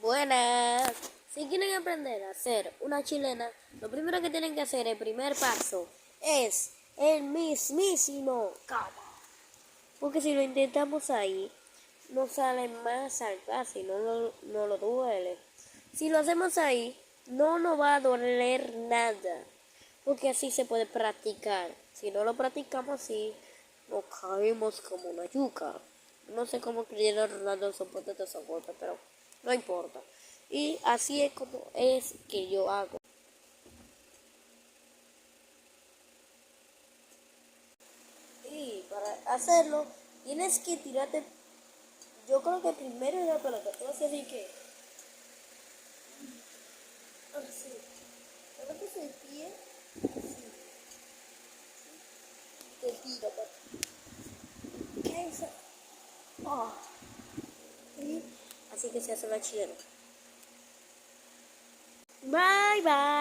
Buenas. Si quieren aprender a hacer una chilena, lo primero que tienen que hacer, el primer paso, es el mismísimo cama. Porque si lo intentamos ahí, nos sale más al casi, no lo duele. Si lo hacemos ahí, no nos va a doler nada. Porque así se puede practicar. Si no lo practicamos así, nos caemos como una yuca. No sé cómo Cristiano Ronaldo soporta esos golpes, pero no importa. Y así es como es que yo hago. Y para hacerlo, tienes que tirarte. Yo creo que primero es la pelota. Tú haces así que. Así. Levantas el pie. Así. Te tira, ¿qué es eso? Oh. Y así que se hace la chilena. Bye bye.